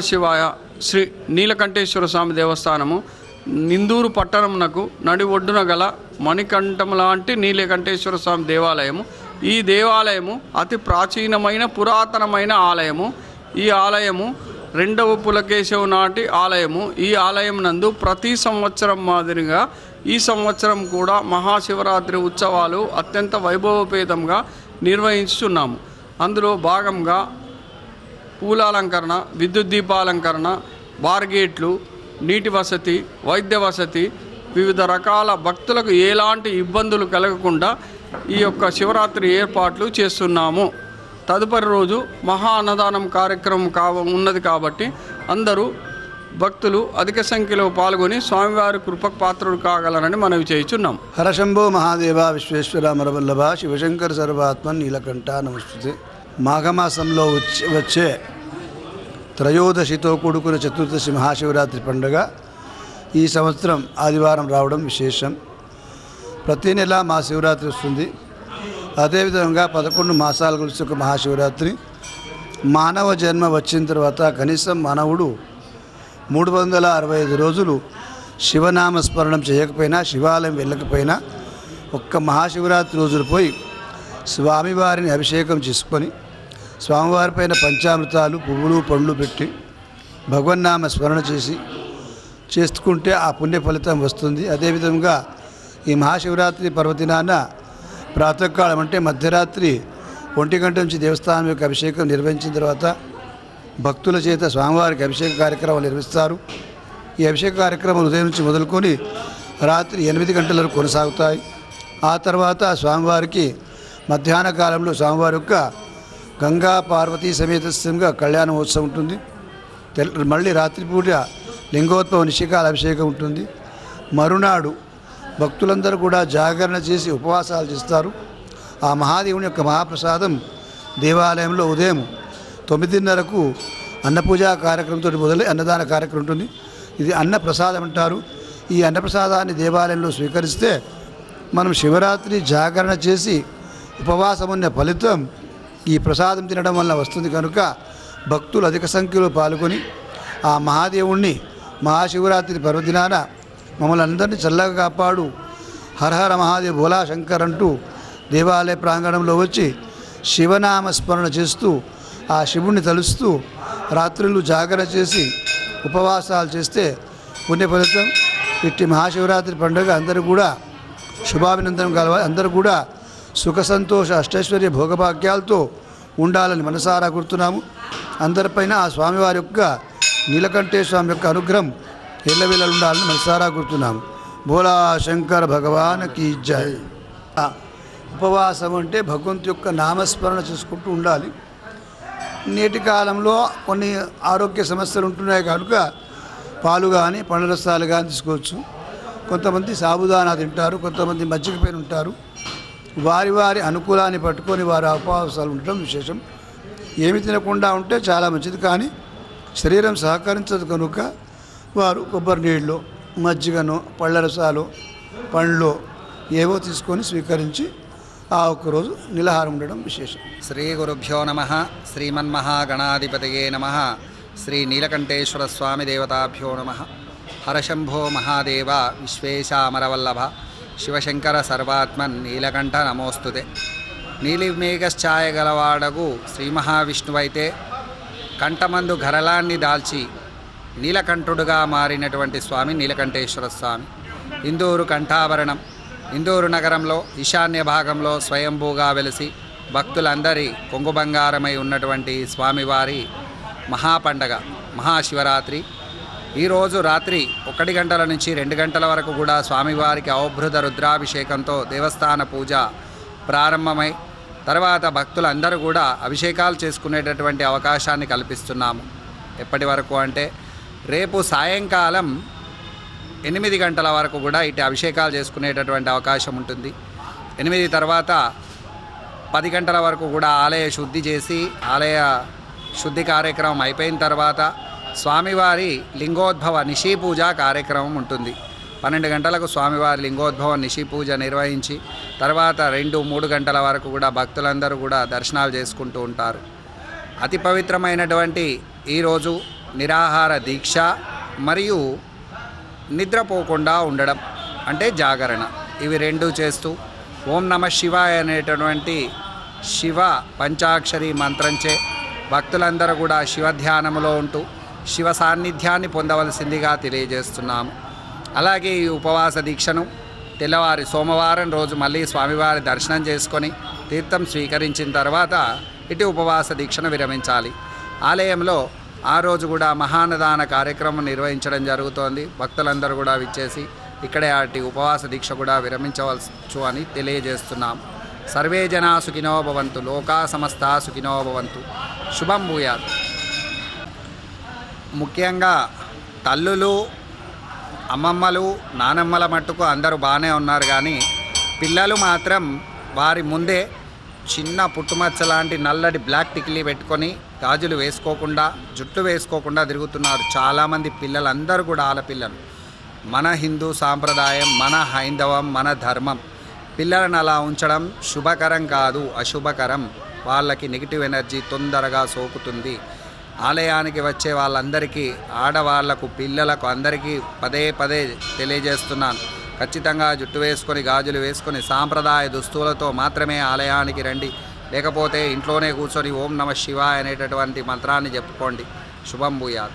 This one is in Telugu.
శివాయ. శ్రీ నీలకంఠేశ్వర స్వామి దేవస్థానము నిందూరు పట్టణమునకు నడి ఒడ్డున గల మణికంఠం లాంటి నీలకంఠేశ్వర స్వామి దేవాలయము. ఈ దేవాలయము అతి ప్రాచీనమైన పురాతనమైన ఆలయము. ఈ ఆలయము 2వ పులకేశవ నాటి ఆలయము. ఈ ఆలయం నందు ప్రతి సంవత్సరం మాదిరిగా ఈ సంవత్సరం కూడా మహాశివరాత్రి ఉత్సవాలు అత్యంత వైభవపేతంగా నిర్వహించుతున్నాము. అందులో భాగంగా పూలాలంకరణ, విద్యుత్ దీపాలంకరణ, బార్గేట్లు, నీటి వసతి, వైద్య వసతి, వివిధ రకాల భక్తులకు ఎలాంటి ఇబ్బందులు కలగకుండా ఈ యొక్క శివరాత్రి ఏర్పాట్లు చేస్తున్నాము. తదుపరి రోజు మహా అన్నదానం కార్యక్రమం ఉన్నది కాబట్టి అందరూ భక్తులు అధిక సంఖ్యలో పాల్గొని స్వామివారి కృపకు పాత్రుడు కాగలరని మనవి చేయుచున్నాం. హరశంభో మహాదేవ విశ్వేశ్వర మరవల్లభ శివశంకర సర్వాత్మన్ నీలకంఠ నమస్తే. మాఘమాసంలో వచ్చే త్రయోదశితో కూడుకున్న చతుర్దశి మహాశివరాత్రి పండుగ ఈ సంవత్సరం ఆదివారం రావడం విశేషం. ప్రతి నెల మహాశివరాత్రి వస్తుంది. అదేవిధంగా 11 మాసాలు కలిసి ఒక మహాశివరాత్రి. మానవ జన్మ వచ్చిన తర్వాత కనీసం మానవుడు 365 రోజులు శివనామస్మరణం చేయకపోయినా, శివాలయం వెళ్ళకపోయినా, ఒక్క మహాశివరాత్రి రోజులు పోయి స్వామివారిని అభిషేకం చేసుకొని స్వామివారిపైన పంచామృతాలు, పువ్వులు, పండ్లు పెట్టి భగవన్నామ స్మరణ చేసుకుంటే ఆ పుణ్య ఫలితం వస్తుంది. అదేవిధంగా ఈ మహాశివరాత్రి పర్వదినాన ప్రాతకాలం అంటే మధ్యరాత్రి 1 గంట నుంచి దేవస్థానం యొక్క అభిషేకం నిర్వహించిన తర్వాత భక్తుల చేత స్వామివారికి అభిషేక కార్యక్రమాలు నిర్వహిస్తారు. ఈ అభిషేక కార్యక్రమాలు ఉదయం నుంచి మొదలుకొని రాత్రి 8 గంటల వరకు కొనసాగుతాయి. ఆ తర్వాత స్వామివారికి మధ్యాహ్న కాలంలో స్వామివారి యొక్క గంగా పార్వతీ సమేతంగా కళ్యాణ మహోత్సవం ఉంటుంది. మళ్ళీ రాత్రిపూట లింగోద్భవ నిశికాల అభిషేకం ఉంటుంది. మరునాడు భక్తులందరూ కూడా జాగరణ చేసి ఉపవాసాలు చేస్తారు. ఆ మహాదేవుని యొక్క మహాప్రసాదం దేవాలయంలో ఉదయం 9:30కు అన్నపూజా కార్యక్రమంతో మొదలై అన్నదాన కార్యక్రమం ఉంటుంది. ఇది అన్నప్రసాదం అంటారు. ఈ అన్నప్రసాదాన్ని దేవాలయంలో స్వీకరిస్తే మనం శివరాత్రి జాగరణ చేసి ఉపవాసం ఉన్న ఫలితం ఈ ప్రసాదం తినడం వల్ల వస్తుంది. కనుక భక్తులు అధిక సంఖ్యలో పాల్గొని ఆ మహాదేవుణ్ణి మహాశివరాత్రి పర్వదినాన మమ్మల్ని అందరినీ చల్లగా కాపాడు, హరహర మహాదేవ్ భోలా శంకర్ అంటూ దేవాలయ ప్రాంగణంలో వచ్చి శివనామస్మరణ చేస్తూ ఆ శివుణ్ణి తలుస్తూ రాత్రులు జాగరణ చేసి ఉపవాసాలు చేస్తే పుణ్య ఫలితం. ఇట్టి మహాశివరాత్రి పండుగ అందరూ కూడా శుభాభినందనం కలవాలి. అందరూ కూడా సుఖ సంతోష అష్టైశ్వర్య భోగభాగ్యాలతో ఉండాలని మనసారా కోరుతున్నాము. అందరిపైన ఆ స్వామివారి యొక్క నీలకంఠేశ్వర స్వామి యొక్క అనుగ్రహం ఎల్లవేళలు ఉండాలని మనసారా కోరుతున్నాము. భోలా శంకర్ భగవాన్కి జై. ఉపవాసం అంటే భగవంతు యొక్క నామస్మరణ చేసుకుంటూ ఉండాలి. నేటి కాలంలో కొన్ని ఆరోగ్య సమస్యలు ఉంటున్నాయి కనుక పాలు కానీ పండ్ల రసాలు కానీ తీసుకోవచ్చు. కొంతమంది సాబుదానా తింటారు, కొంతమంది మజ్జిగ పైన ఉంటారు. వారి వారి అనుకూలాన్ని పట్టుకొని వారి ఉపవాసాలు ఉండటం విశేషం. ఏమి తినకుండా ఉంటే చాలా మంచిది. కానీ శరీరం సహకరించదు కనుక వారు కొబ్బరి నీళ్ళు, మజ్జిగను, పళ్ళ రసాలు, పండ్లు ఏవో తీసుకొని స్వీకరించి ఆ ఒక్కరోజు నిలహారం ఉండడం విశేషం. శ్రీ గురుభ్యో నమః. శ్రీమన్మహాగణాధిపతయే నమః. శ్రీ నీలకంఠేశ్వర స్వామి దేవతాభ్యో నమః. హరశంభో మహాదేవ విశ్వేశామరవల్లభ శివశంకర సర్వాత్మన్ నీలకంఠ నమోస్తుతే. నీలిమేఘఛాయ గలవాడగు శ్రీ మహావిష్ణువైతే కంఠమందు గరళాన్ని దాల్చి నీలకంఠుడుగా మారినటువంటి స్వామి నీలకంఠేశ్వర స్వామి. ఇందూరు కంఠాభరణం. ఇందూరు నగరంలో ఈశాన్య భాగంలో స్వయంభూగా వెలిసి భక్తులందరి కొంగు బంగారమై ఉన్నటువంటి స్వామివారి మహాపండగ మహాశివరాత్రి. ఈరోజు రాత్రి 1 గంటల నుంచి 2 గంటల వరకు కూడా స్వామివారికి అవభృత రుద్రాభిషేకంతో దేవస్థాన పూజ ప్రారంభమై తర్వాత భక్తులందరూ కూడా అభిషేకాలు చేసుకునేటటువంటి అవకాశాన్ని కల్పిస్తున్నాము. ఎప్పటి వరకు అంటే రేపు సాయంకాలం 8 గంటల వరకు కూడా ఇటు అభిషేకాలు చేసుకునేటటువంటి అవకాశం ఉంటుంది. 8 తర్వాత 10 గంటల వరకు కూడా ఆలయ శుద్ధి చేసి ఆలయ శుద్ధి కార్యక్రమం అయిపోయిన తర్వాత స్వామివారి లింగోద్భవ నిశీ పూజ కార్యక్రమం ఉంటుంది. 12 గంటలకు స్వామివారి లింగోద్భవ నిశీ పూజ నిర్వహించి తర్వాత 2-3 గంటల వరకు కూడా భక్తులందరూ కూడా దర్శనాలు చేసుకుంటూ ఉంటారు. అతి పవిత్రమైనటువంటి ఈరోజు నిరాహార దీక్ష మరియు నిద్రపోకుండా ఉండడం అంటే జాగరణ, ఇవి రెండు చేస్తూ ఓం నమ శివాయ అనేటటువంటి శివ పంచాక్షరి మంత్రంచే భక్తులందరూ కూడా శివధ్యానములో ఉంటూ శివ సాన్నిధ్యాన్ని పొందవలసిందిగా తెలియజేస్తున్నాము. అలాగే ఈ ఉపవాస దీక్షను తెల్లవారి సోమవారం రోజు మళ్ళీ స్వామివారి దర్శనం చేసుకొని తీర్థం స్వీకరించిన తర్వాత ఇటు ఉపవాస దీక్షను విరమించాలి. ఆలయంలో ఆ రోజు కూడా మహాన్నదాన కార్యక్రమం నిర్వహించడం జరుగుతోంది. భక్తులందరూ కూడా విచ్చేసి ఇక్కడే అటు ఉపవాస దీక్ష కూడా విరమించవచ్చు అని తెలియజేస్తున్నాం. సర్వే జనా సుఖినో భవంతు, లోకా సమస్తా సుఖినో భవంతు, శుభం భూయాత్. ముఖ్యంగా తల్లులు, అమ్మమ్మలు, నానమ్మల మట్టుకు అందరూ బాగానే ఉన్నారు, కానీ పిల్లలు మాత్రం వారి ముందే చిన్న పుట్టుమచ్చ లాంటి నల్లటి బ్లాక్ టిక్లీ పెట్టుకొని గాజులు వేసుకోకుండా, జుట్టు వేసుకోకుండా తిరుగుతున్నారు చాలామంది పిల్లలందరూ కూడా ఆడపిల్లలు. మన హిందూ సాంప్రదాయం, మన హైందవం, మన ధర్మం. పిల్లలను అలా ఉంచడం శుభకరం కాదు, అశుభకరం. వాళ్ళకి నెగిటివ్ ఎనర్జీ తొందరగా సోకుతుంది. ఆలయానికి వచ్చే వాళ్ళందరికీ, ఆడవాళ్లకు, పిల్లలకు అందరికీ పదే పదే తెలియజేస్తున్నాను, ఖచ్చితంగా జుట్టు వేసుకొని గాజులు వేసుకొని సాంప్రదాయ దుస్తులతో మాత్రమే ఆలయానికి రండి. లేకపోతే ఇంట్లోనే కూర్చొని ఓం నమ శివాయ అనేటటువంటి మంత్రాన్ని చెప్పుకోండి. శుభం భూయాత్.